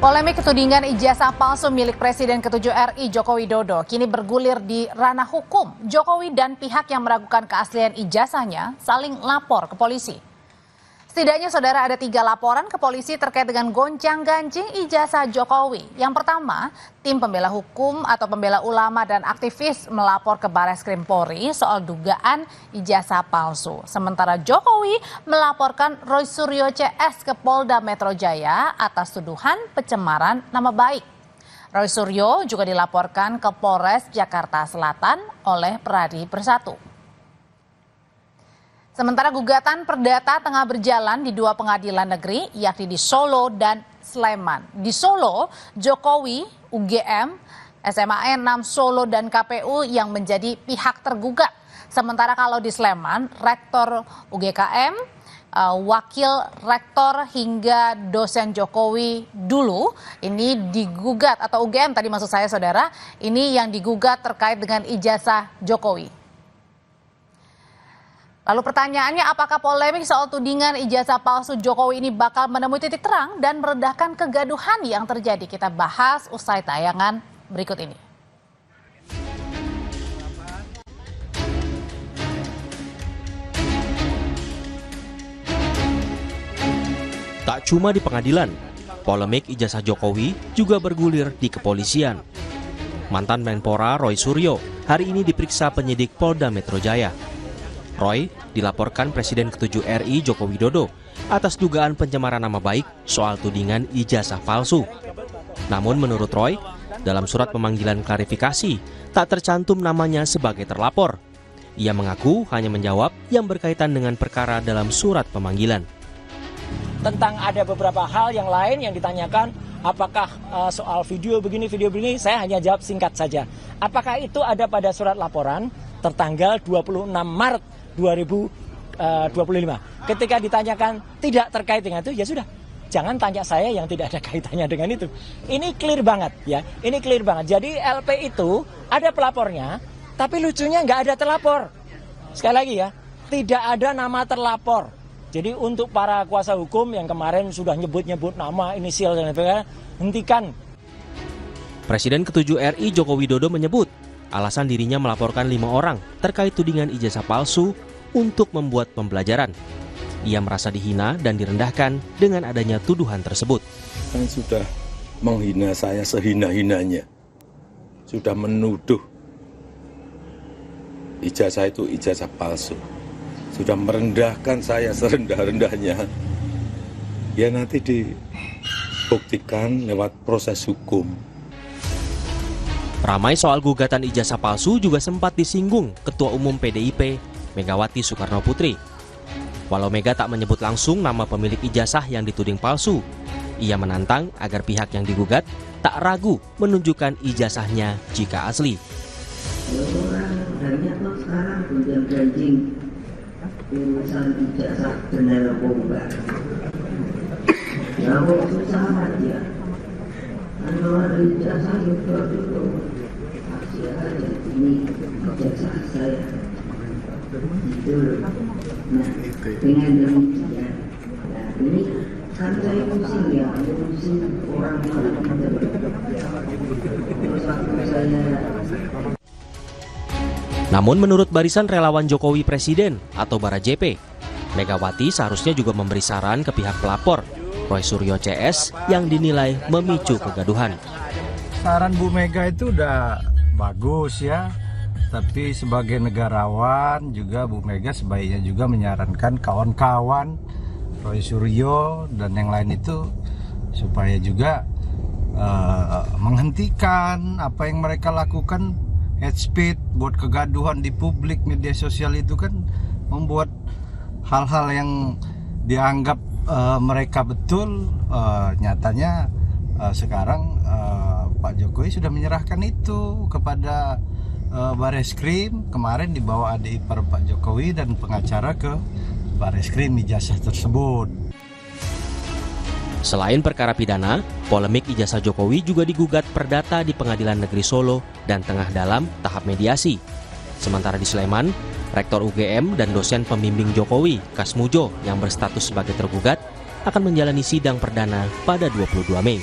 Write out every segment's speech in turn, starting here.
Polemik tudingan ijazah palsu milik Presiden ke-7 RI Joko Widodo kini bergulir di ranah hukum. Jokowi dan pihak yang meragukan keaslian ijazahnya saling lapor ke polisi. Setidaknya saudara ada 3 laporan ke polisi terkait dengan gonjang-ganjing ijazah Jokowi. Yang pertama, tim pembela hukum atau pembela ulama dan aktivis melapor ke Barreskrim Polri soal dugaan ijazah palsu. Sementara Jokowi melaporkan Roy Suryo CS ke Polda Metro Jaya atas tuduhan pencemaran nama baik. Roy Suryo juga dilaporkan ke Polres Jakarta Selatan oleh Pradi Bersatu. Sementara gugatan perdata tengah berjalan di 2 pengadilan negeri, yakni di Solo dan Sleman. Di Solo, Jokowi, UGM, SMAN 6 Solo dan KPU yang menjadi pihak tergugat. Sementara kalau di Sleman, Rektor UGKM, Wakil Rektor hingga dosen Jokowi dulu ini digugat, atau UGM tadi maksud saya saudara, ini yang digugat terkait dengan ijazah Jokowi. Lalu pertanyaannya, apakah polemik soal tudingan ijazah palsu Jokowi ini bakal menemui titik terang dan meredahkan kegaduhan yang terjadi? Kita bahas usai tayangan berikut ini. Tak cuma di pengadilan, polemik ijazah Jokowi juga bergulir di kepolisian. Mantan Menpora Roy Suryo hari ini diperiksa penyidik Polda Metro Jaya. Roy dilaporkan Presiden ke-7 RI Joko Widodo atas dugaan pencemaran nama baik soal tudingan ijazah palsu. Namun menurut Roy, dalam surat pemanggilan klarifikasi tak tercantum namanya sebagai terlapor. Ia mengaku hanya menjawab yang berkaitan dengan perkara dalam surat pemanggilan. Tentang ada beberapa hal yang lain yang ditanyakan, apakah soal video begini, saya hanya jawab singkat saja. Apakah itu ada pada surat laporan tertanggal 26 Maret 2025. Ketika ditanyakan tidak terkait dengan itu, ya sudah. Jangan tanya saya yang tidak ada kaitannya dengan itu. Ini clear banget ya. Ini clear banget. Jadi LP itu ada pelapornya, tapi lucunya nggak ada terlapor. Sekali lagi ya, tidak ada nama terlapor. Jadi untuk para kuasa hukum yang kemarin sudah nyebut-nyebut nama, inisial dan sebagainya, hentikan. Presiden ke-7 RI Joko Widodo menyebut alasan dirinya melaporkan 5 orang terkait tudingan ijazah palsu untuk membuat pembelajaran. Ia merasa dihina dan direndahkan dengan adanya tuduhan tersebut. Kan sudah menghina saya sehina-hinanya. Sudah menuduh ijazah itu ijazah palsu. Sudah merendahkan saya serendah-rendahnya. Ya nanti dibuktikan lewat proses hukum. Ramai soal gugatan ijazah palsu juga sempat disinggung Ketua Umum PDIP, Megawati Soekarno Putri. Walau Mega tak menyebut langsung nama pemilik ijazah yang dituding palsu, ia menantang agar pihak yang digugat tak ragu menunjukkan ijazahnya jika asli. Banyak loh sekarang gonjang-ganjing urusan ijazah dan narkoba. Ya kok susah aja. Kalau ada ijazah itu dulu kasih aja ini ijazah saya itu. Nah dengan demikian, nah ini kan saya pusing ya, pusing orang saya. Namun menurut Barisan Relawan Jokowi Presiden atau Bara JP, Megawati seharusnya juga memberi saran ke pihak pelapor, Roy Suryo CS, yang dinilai memicu kegaduhan. Saran Bu Mega itu udah bagus ya, tapi sebagai negarawan juga Bu Mega sebaiknya juga menyarankan kawan-kawan Roy Suryo dan yang lain itu supaya juga menghentikan apa yang mereka lakukan. Hate speech buat kegaduhan di publik, media sosial itu kan membuat hal-hal yang dianggap mereka betul, nyatanya sekarang Pak Jokowi sudah menyerahkan itu kepada Barreskrim. Kemarin dibawa adik ipar Pak Jokowi dan pengacara ke Barreskrim ijazah tersebut. Selain perkara pidana, polemik ijazah Jokowi juga digugat perdata di Pengadilan Negeri Solo dan tengah dalam tahap mediasi. Sementara di Sleman, Rektor UGM dan dosen pembimbing Jokowi, Kasmujo, yang berstatus sebagai tergugat, akan menjalani sidang perdana pada 22 Mei.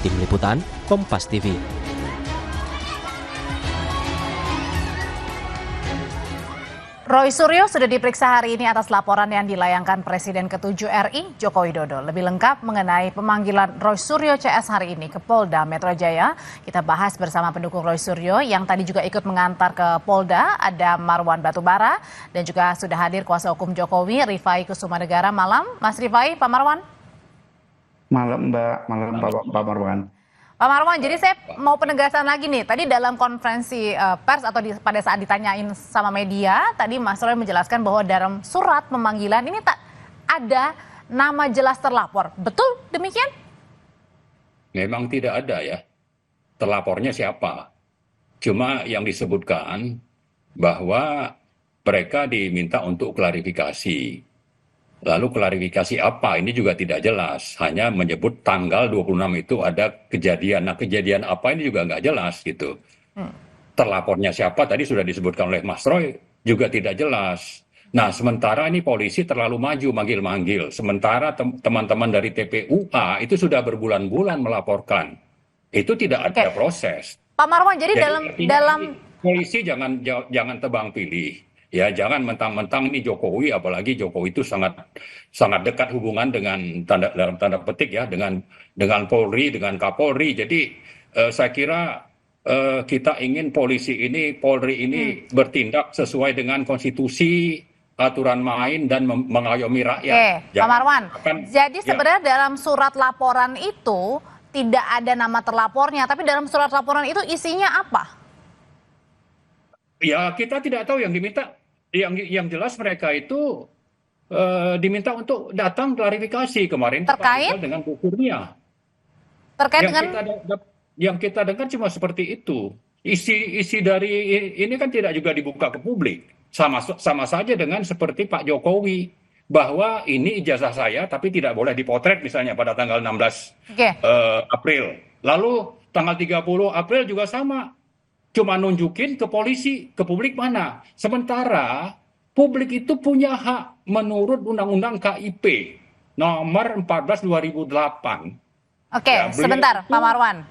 Tim Liputan, Kompas TV. Roy Suryo sudah diperiksa hari ini atas laporan yang dilayangkan Presiden ke-7 RI, Joko Widodo. Lebih lengkap mengenai pemanggilan Roy Suryo CS hari ini ke Polda Metro Jaya, kita bahas bersama pendukung Roy Suryo yang tadi juga ikut mengantar ke Polda, ada Marwan Batubara, dan juga sudah hadir kuasa hukum Jokowi, Rifai Kusumanegara. Malam, Mas Rifai, Pak Marwan. Malam Mbak, malam Pak Marwan. Pak Marwan, jadi saya mau penegasan lagi nih. Tadi dalam konferensi pers atau pada saat ditanyain sama media, tadi Mas Roy menjelaskan bahwa dalam surat pemanggilan ini tak ada nama jelas terlapor. Betul demikian? Memang tidak ada ya. Terlapornya siapa? Cuma yang disebutkan bahwa mereka diminta untuk klarifikasi. Lalu klarifikasi apa? Ini juga tidak jelas. Hanya menyebut tanggal 26 itu ada kejadian. Nah, kejadian apa ini juga nggak jelas gitu. Terlapornya siapa? Tadi sudah disebutkan oleh Mas Roy, juga tidak jelas. Nah, sementara ini polisi terlalu maju manggil-manggil. Sementara teman-teman dari TPUA itu sudah berbulan-bulan melaporkan. Itu tidak ada proses. Pak Marwan, jadi dalam polisi jangan tebang pilih. Ya, jangan mentang-mentang ini Jokowi, apalagi Jokowi itu sangat dekat hubungan dengan dalam tanda petik ya dengan Polri, dengan Kapolri. Jadi saya kira kita ingin Polri ini bertindak sesuai dengan konstitusi, aturan main dan mengayomi rakyat. Oke, Pak Marwan. Jadi sebenarnya dalam surat laporan itu tidak ada nama terlapornya, tapi dalam surat laporan itu isinya apa? Ya, kita tidak tahu yang diminta. Yang jelas mereka itu diminta untuk datang klarifikasi kemarin terkait dengan Bu Kurnia. Terkait Yang kita dengar cuma seperti itu. Isi dari ini kan tidak juga dibuka ke publik. Sama saja dengan seperti Pak Jokowi, bahwa ini ijazah saya tapi tidak boleh dipotret misalnya pada tanggal 16 April. Lalu tanggal 30 April juga sama. Cuma nunjukin ke polisi, ke publik mana. Sementara publik itu punya hak menurut Undang-Undang KIP nomor 14 2008. Oke, ya, sebentar Pak Marwan.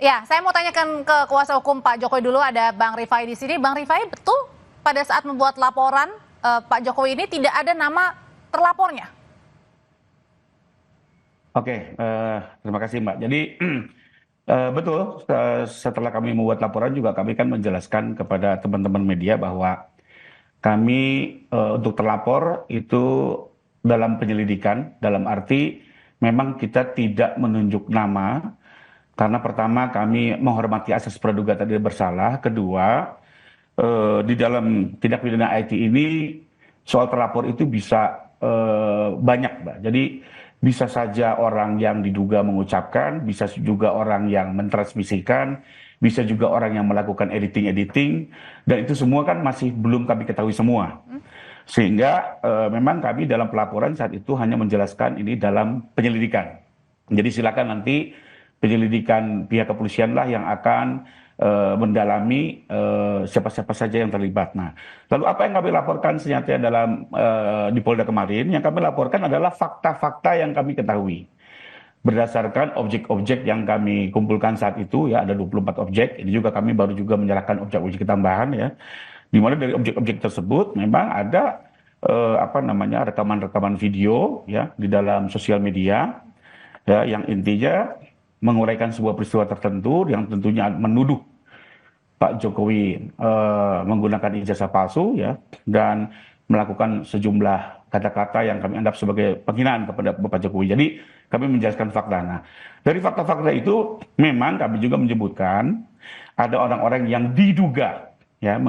Ya, saya mau tanyakan ke kuasa hukum Pak Jokowi dulu, ada Bang Rifai di sini. Bang Rifai, betul pada saat membuat laporan Pak Jokowi ini tidak ada nama terlapornya? Oke, terima kasih Mbak. Jadi betul, setelah kami membuat laporan juga kami kan menjelaskan kepada teman-teman media bahwa kami untuk terlapor itu dalam penyelidikan, dalam arti memang kita tidak menunjuk nama, karena pertama kami menghormati asas praduga tidak bersalah, kedua di dalam tindak pidana IT ini soal terlapor itu bisa banyak Mbak. Jadi bisa saja orang yang diduga mengucapkan, bisa juga orang yang mentransmisikan, bisa juga orang yang melakukan editing, dan itu semua kan masih belum kami ketahui semua. Sehingga memang kami dalam pelaporan saat itu hanya menjelaskan ini dalam penyelidikan. Jadi silakan nanti penyelidikan pihak kepolisian lah yang akan mendalami siapa-siapa saja yang terlibat. Nah, lalu apa yang kami laporkan senyata dalam di Polda kemarin? Yang kami laporkan adalah fakta-fakta yang kami ketahui berdasarkan objek-objek yang kami kumpulkan saat itu, ya ada 24 objek. Ini juga kami baru juga menyerahkan objek-objek tambahan, ya, di mana dari objek-objek tersebut memang ada rekaman-rekaman video, ya, di dalam sosial media, ya, yang intinya menguraikan sebuah peristiwa tertentu yang tentunya menuduh Pak Jokowi menggunakan ijazah palsu, ya, dan melakukan sejumlah kata-kata yang kami anggap sebagai penghinaan kepada Bapak Jokowi. Jadi kami menjelaskan fakta. Nah, dari fakta-fakta itu memang kami juga menyebutkan ada orang-orang yang diduga, ya,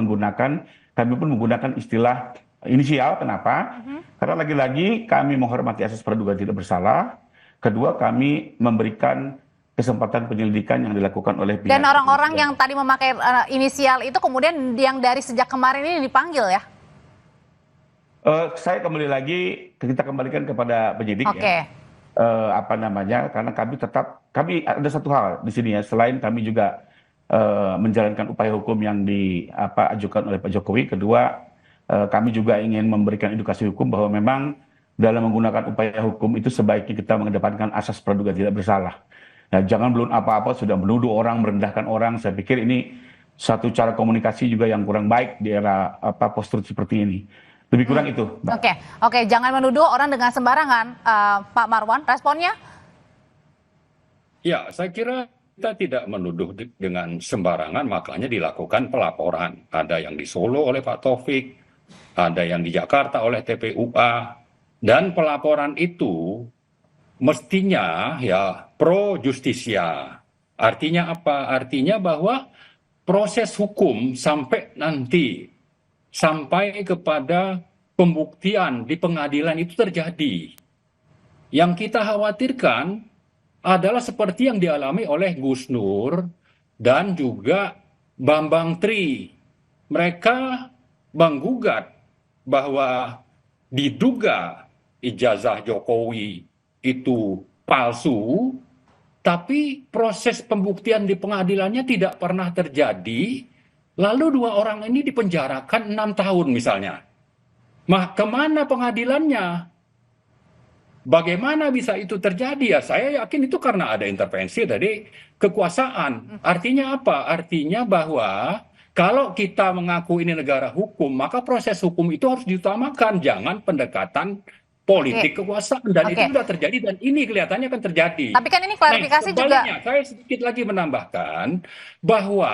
kami pun menggunakan istilah inisial. Kenapa? Karena lagi-lagi kami menghormati asas praduga tidak bersalah. Kedua, kami memberikan kesempatan penyelidikan yang dilakukan oleh pihak. Dan orang-orang yang tadi memakai inisial itu kemudian yang dari sejak kemarin ini dipanggil, ya? Saya kembali lagi, kita kembalikan kepada penyidik, ya. Karena kami ada satu hal di sini, ya, selain kami juga menjalankan upaya hukum yang diajukan oleh Pak Jokowi. Kedua, kami juga ingin memberikan edukasi hukum bahwa memang dalam menggunakan upaya hukum itu sebaiknya kita mengedepankan asas praduga tidak bersalah. Ya, jangan belum apa-apa sudah menuduh orang, merendahkan orang. Saya pikir ini satu cara komunikasi juga yang kurang baik di era postur seperti ini. Lebih kurang itu, Mbak. Oke, jangan menuduh orang dengan sembarangan, Pak Marwan. Responnya? Ya, saya kira kita tidak menuduh dengan sembarangan, makanya dilakukan pelaporan. Ada yang di Solo oleh Pak Taufik, ada yang di Jakarta oleh TPUA, dan pelaporan itu mestinya ya pro justisia. Artinya apa? Artinya bahwa proses hukum sampai nanti sampai kepada pembuktian di pengadilan itu terjadi. Yang kita khawatirkan adalah seperti yang dialami oleh Gus Nur dan juga Bambang Tri. Mereka menggugat bahwa diduga ijazah Jokowi itu palsu, tapi proses pembuktian di pengadilannya tidak pernah terjadi, lalu dua orang ini dipenjarakan 6 tahun misalnya. Kemana pengadilannya? Bagaimana bisa itu terjadi? Ya, saya yakin itu karena ada intervensi dari kekuasaan. Artinya apa? Artinya bahwa kalau kita mengaku ini negara hukum, maka proses hukum itu harus diutamakan, jangan pendekatan politik kekuasaan. Dan itu sudah terjadi dan ini kelihatannya akan terjadi. Tapi kan ini klarifikasi juga. Saya sedikit lagi menambahkan bahwa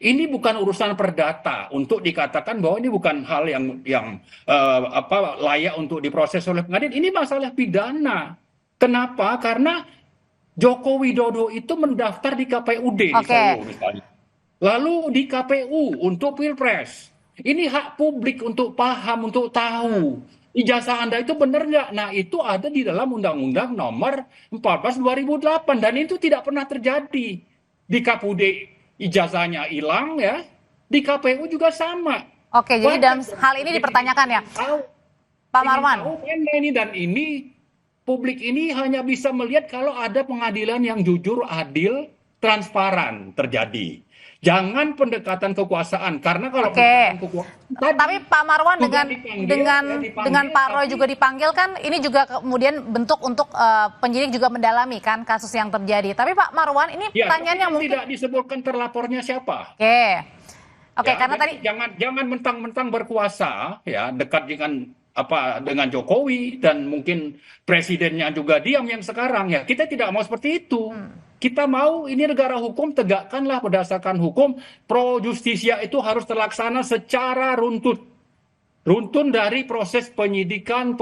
ini bukan urusan perdata untuk dikatakan bahwa ini bukan hal yang layak untuk diproses oleh pengadilan. Ini masalah pidana. Kenapa? Karena Joko Widodo itu mendaftar di KPUD di Solo misalnya. Lalu di KPU untuk Pilpres. Ini hak publik untuk paham, untuk tahu. Ijazah Anda itu benar nggak? Nah, itu ada di dalam Undang-Undang Nomor 14 2008 dan itu tidak pernah terjadi. Di KPUD ijazahnya hilang ya, di KPU juga sama. Oke, jadi dalam hal ini dipertanyakan ya, Pak Marwan. Dan ini publik ini hanya bisa melihat kalau ada pengadilan yang jujur, adil, transparan terjadi. Jangan pendekatan kekuasaan karena kalau pendekatan kekuasaan. Tapi Pak Marwan dengan Pak Roy juga dipanggil kan, ini juga kemudian bentuk untuk penyidik juga mendalami kan kasus yang terjadi. Tapi Pak Marwan ini pertanyaannya mungkin tidak disebutkan terlapornya siapa. Oke, karena tadi jangan mentang-mentang berkuasa ya dekat dengan Jokowi dan mungkin presidennya juga diam yang sekarang ya. Kita tidak mau seperti itu. Kita mau ini negara hukum, tegakkanlah berdasarkan hukum. Pro justisia itu harus terlaksana secara runtun. Runtun dari proses penyelidikan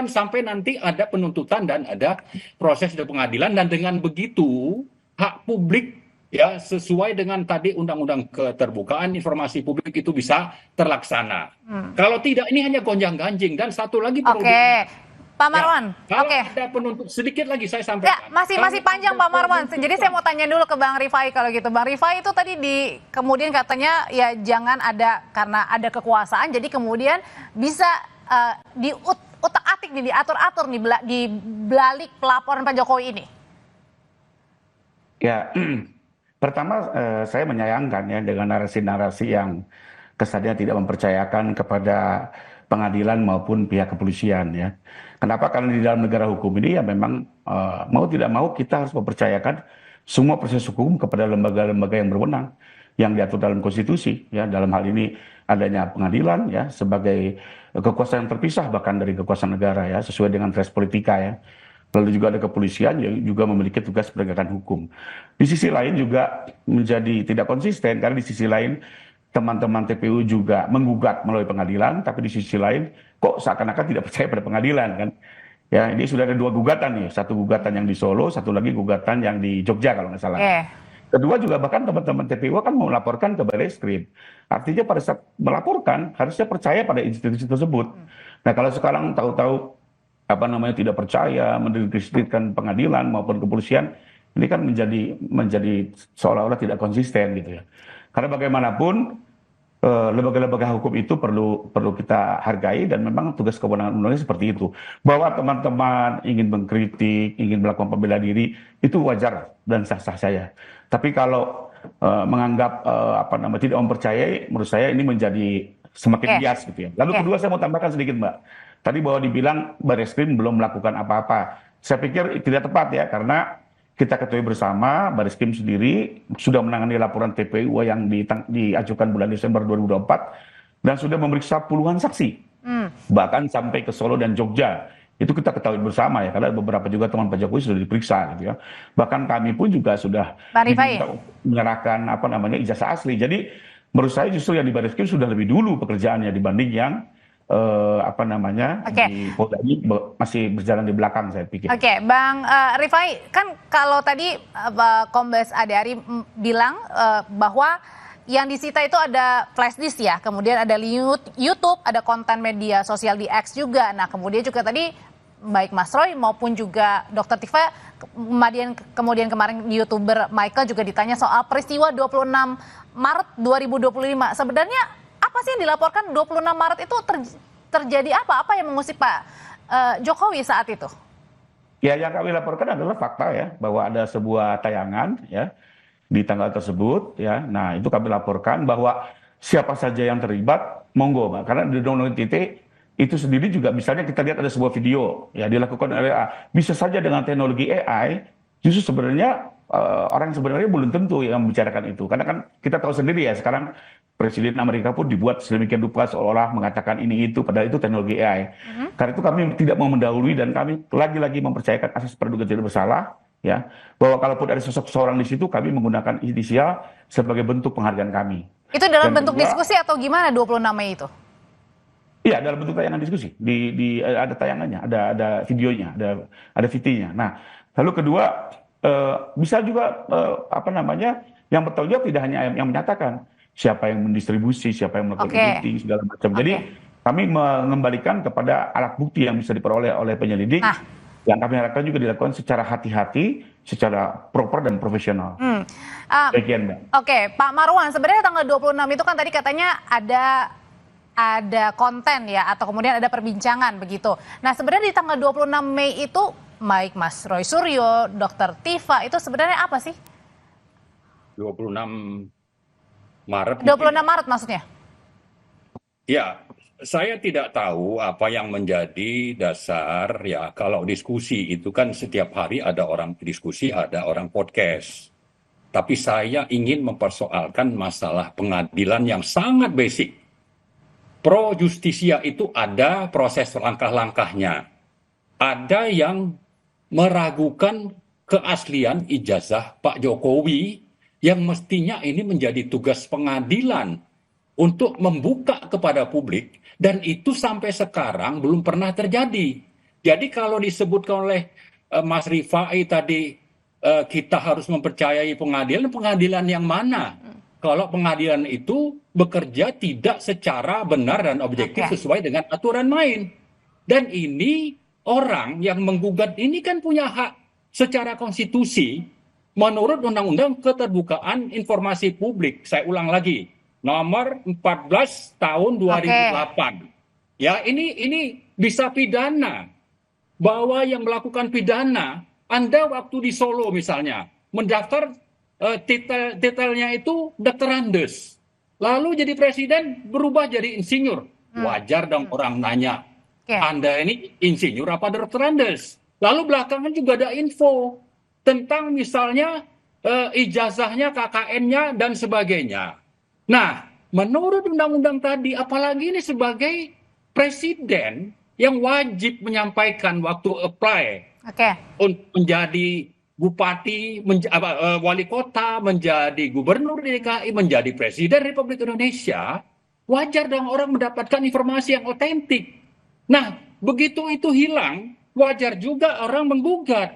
sampai nanti ada penuntutan dan ada proses di pengadilan. Dan dengan begitu hak publik ya sesuai dengan tadi Undang-Undang Keterbukaan Informasi Publik itu bisa terlaksana. Kalau tidak ini hanya gonjang-ganjing. Dan satu lagi perlu Pak Marwan, kalau ada penuntut sedikit lagi saya sampaikan. Ya, masih panjang Pak Marwan. Jadi saya mau tanya dulu ke Bang Rifai kalau gitu. Bang Rifai itu tadi kemudian katanya ya jangan ada karena ada kekuasaan. Jadi kemudian bisa diutak-atik nih, diatur-atur nih di balik pelaporan Pak Jokowi ini. Ya, pertama saya menyayangkan ya dengan narasi-narasi yang kesannya tidak mempercayakan kepada pengadilan maupun pihak kepolisian ya. Kenapa? Karena di dalam negara hukum ini ya memang mau tidak mau kita harus mempercayakan semua proses hukum kepada lembaga-lembaga yang berwenang yang diatur dalam konstitusi ya. Dalam hal ini adanya pengadilan ya sebagai kekuasaan yang terpisah bahkan dari kekuasaan negara ya sesuai dengan res politika ya. Lalu juga ada kepolisian yang juga memiliki tugas penegakan hukum. Di sisi lain juga menjadi tidak konsisten karena di sisi lain teman-teman TPU juga menggugat melalui pengadilan, tapi di sisi lain kok seakan-akan tidak percaya pada pengadilan kan. Ya, ini sudah ada 2 gugatan nih, satu gugatan yang di Solo, satu lagi gugatan yang di Jogja kalau nggak salah. Kedua juga bahkan teman-teman TPU kan mau melaporkan ke Barreskrim. Artinya pada saat melaporkan harusnya percaya pada institusi tersebut. Nah kalau sekarang tahu-tahu tidak percaya, mendiskreditkan pengadilan maupun kepolisian, ini kan menjadi seolah-olah tidak konsisten gitu ya. Karena bagaimanapun lembaga-lembaga hukum itu perlu kita hargai dan memang tugas kewenangan undang-undangnya seperti itu. Bahwa teman-teman ingin mengkritik, ingin melakukan pembela diri itu wajar dan sah-sah saya. Tapi kalau menganggap tidak mempercayai, menurut saya ini menjadi semakin bias gitu ya. Lalu kedua saya mau tambahkan sedikit Mbak. Tadi bahwa dibilang Barreskrim belum melakukan apa-apa. saya pikir tidak tepat ya, karena kita ketahui bersama Baris Krim sendiri sudah menangani laporan TPU yang diajukan bulan Desember 2024 dan sudah memeriksa puluhan saksi, bahkan sampai ke Solo dan Jogja. Itu kita ketahui bersama ya, karena beberapa juga teman Pak Jokowi sudah diperiksa gitu ya. Bahkan kami pun juga sudah menyerahkan ijazah asli. Jadi menurut saya justru yang di Baris Krim sudah lebih dulu pekerjaannya dibanding yang di Polda ini masih berjalan di belakang, saya pikir. Oke, Bang Rifai, kan kalau tadi Kombes Ade bilang bahwa yang disita itu ada flash disk ya, kemudian ada YouTube, ada konten media sosial di X juga. Nah, kemudian juga tadi baik Mas Roy maupun juga Dr. Tifa, kemudian kemarin YouTuber Michael juga ditanya soal peristiwa 26 Maret 2025. Sebenarnya apa sih yang dilaporkan 26 Maret itu terjadi apa? Apa yang mengusik Pak Jokowi saat itu? Ya, yang kami laporkan adalah fakta ya, bahwa ada sebuah tayangan ya di tanggal tersebut ya. Nah, itu kami laporkan bahwa siapa saja yang terlibat monggo, Mbak. Karena di Undang-Undang ITE itu sendiri juga misalnya kita lihat ada sebuah video ya dilakukan oleh bisa saja dengan teknologi AI, justru sebenarnya orang sebenarnya belum tentu yang membicarakan itu. Karena kan kita tahu sendiri ya, sekarang Presiden Amerika pun dibuat sedemikian rupa seolah mengatakan ini itu, padahal itu teknologi AI. Karena itu kami tidak mau mendahului dan kami lagi-lagi mempercayakan asas praduga tidak bersalah, ya, bahwa kalaupun ada sosok seorang di situ, kami menggunakan inisial sebagai bentuk penghargaan kami. Itu dalam bentuk diskusi atau gimana 26 Mei itu? Iya, dalam bentuk tayangan diskusi. Ada tayangannya, ada videonya, ada VT-nya. Nah, lalu kedua, bisa juga yang bertanggung jawab tidak hanya yang menyatakan, siapa yang mendistribusi, siapa yang melakukan editing segala macam. Jadi kami mengembalikan kepada alat bukti yang bisa diperoleh oleh penyelidik, yang kami harapkan juga dilakukan secara hati-hati, secara proper dan profesional. Demikian, Mbak. Oke, Pak Marwan, sebenarnya tanggal 26 itu kan tadi katanya ada konten ya, atau kemudian ada perbincangan begitu. Nah, sebenarnya di tanggal 26 Mei itu baik Mas Roy Suryo, Dr. Tifa, itu sebenarnya apa sih? 26 Maret. 26 Maret maksudnya? Ya, saya tidak tahu apa yang menjadi dasar ya, kalau diskusi itu kan setiap hari ada orang diskusi, ada orang podcast. Tapi saya ingin mempersoalkan masalah pengadilan yang sangat basic. Pro justisia itu ada proses langkah-langkahnya. Ada yang meragukan keaslian ijazah Pak Jokowi yang mestinya ini menjadi tugas pengadilan untuk membuka kepada publik, dan itu sampai sekarang belum pernah terjadi. Jadi kalau disebutkan oleh Mas Rifai tadi, kita harus mempercayai pengadilan yang mana? Kalau pengadilan itu bekerja tidak secara benar dan objektif sesuai dengan aturan main. Dan ini orang yang menggugat ini kan punya hak secara konstitusi menurut Undang-Undang Keterbukaan Informasi Publik. Saya ulang lagi, nomor 14 tahun 2008. Ya, ini bisa pidana. Bahwa yang melakukan pidana, Anda waktu di Solo misalnya, mendaftar titelnya itu Dr. Andes. Lalu jadi presiden berubah jadi insinyur. Wajar dong orang nanya, Anda ini insinyur apa Dr. Andes? Lalu belakangan juga ada info tentang misalnya ijazahnya, KKN-nya, dan sebagainya. Nah, menurut undang-undang tadi, apalagi ini sebagai presiden yang wajib menyampaikan waktu apply untuk menjadi bupati, wali kota, menjadi gubernur DKI, menjadi presiden Republik Indonesia, wajar dong orang mendapatkan informasi yang otentik. Nah, begitu itu hilang, wajar juga orang menggugat.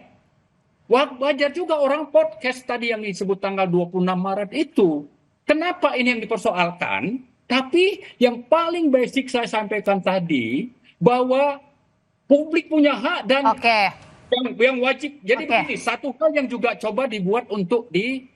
Wajar juga orang podcast tadi yang disebut tanggal 26 Maret itu. Kenapa ini yang dipersoalkan? Tapi yang paling basic saya sampaikan tadi, bahwa publik punya hak dan yang wajib. Jadi begini, satu hal yang juga coba dibuat untuk di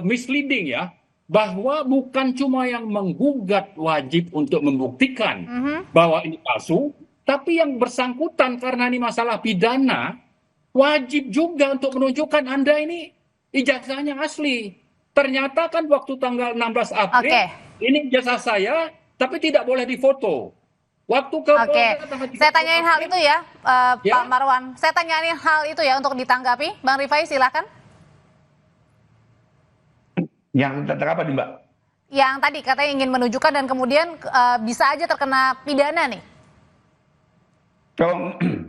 misleading ya, bahwa bukan cuma yang menggugat wajib untuk membuktikan bahwa ini palsu, tapi yang bersangkutan karena ini masalah pidana, wajib juga untuk menunjukkan Anda ini ijazahnya asli. Ternyata kan waktu tanggal 16 April, ini ijazah saya, tapi tidak boleh difoto. Waktu Oke, saya tanyain hal itu ya, Ya. Pak Marwan. Saya tanyain hal itu ya untuk ditanggapi. Bang Rifai, silakan. Yang tentang apa nih Mbak? Yang tadi katanya ingin menunjukkan dan kemudian bisa aja terkena pidana nih.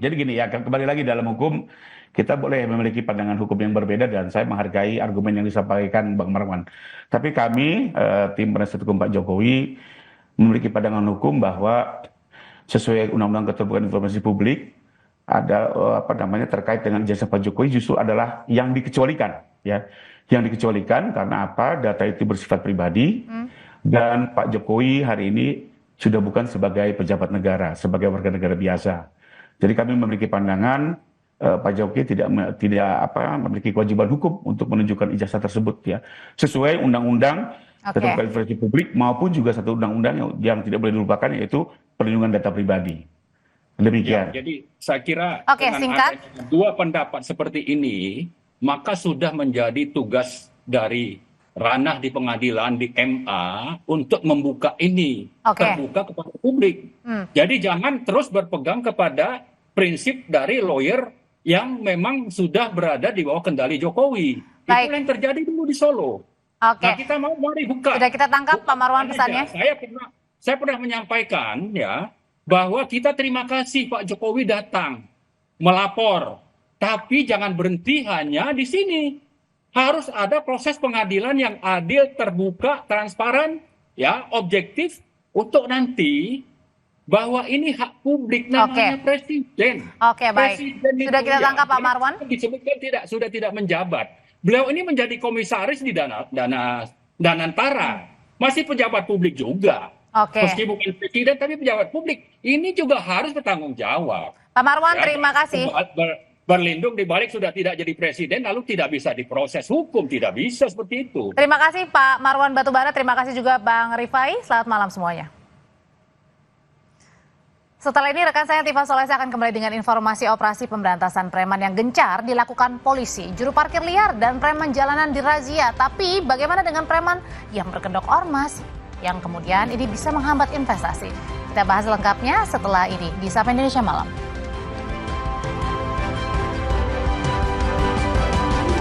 Jadi gini ya, kembali lagi dalam hukum kita boleh memiliki pandangan hukum yang berbeda dan saya menghargai argumen yang disampaikan Bang Marwan. Tapi kami tim penasihat hukum Pak Jokowi memiliki pandangan hukum bahwa sesuai Undang-Undang Keterbukaan Informasi Publik ada terkait dengan ijazah Pak Jokowi justru adalah yang dikecualikan ya. Yang dikecualikan karena apa? Data itu bersifat pribadi dan Pak Jokowi hari ini sudah bukan sebagai pejabat negara, sebagai warga negara biasa. Jadi kami memiliki pandangan Pak Jokowi tidak memiliki kewajiban hukum untuk menunjukkan ijazah tersebut ya. Sesuai Undang-Undang Keterbukaan Informasi Publik maupun juga satu undang-undang yang tidak boleh dilupakan yaitu perlindungan data pribadi. Demikian. Ya, jadi saya kira dengan singkat. adanya dua pendapat seperti ini, maka sudah menjadi tugas dari ranah di pengadilan di MA untuk membuka ini terbuka kepada publik. Jadi jangan terus berpegang kepada prinsip dari lawyer yang memang sudah berada di bawah kendali Jokowi. Baik. Itu yang terjadi dulu di Solo. Nah, kita mari buka. Sudah kita tangkap Pak Marwan pesannya. Saya pernah menyampaikan ya bahwa kita terima kasih Pak Jokowi datang melapor, tapi jangan berhenti hanya di sini. Harus ada proses pengadilan yang adil, terbuka, transparan, ya, objektif untuk nanti bahwa ini hak publik namanya presiden. Oke, baik. Presiden Sudah kita tangkap Pak Marwan. Disebutkan sudah tidak menjabat. Beliau ini menjadi komisaris di Danantara, masih pejabat publik juga. Meski bukan presiden tapi pejabat publik. Ini juga harus bertanggung jawab. Pak Marwan, terima kasih. Berlindung di balik sudah tidak jadi presiden lalu tidak bisa diproses hukum, tidak bisa seperti itu. Terima kasih Pak Marwan Batubara, terima kasih juga Bang Rifai. Selamat malam semuanya. Setelah ini rekan saya Tifa Solesa akan kembali dengan informasi operasi pemberantasan preman yang gencar dilakukan polisi. Juru parkir liar dan preman jalanan dirazia. Tapi bagaimana dengan preman yang berkedok ormas yang kemudian ini bisa menghambat investasi? Kita bahas lengkapnya setelah ini di Sapa Indonesia Malam.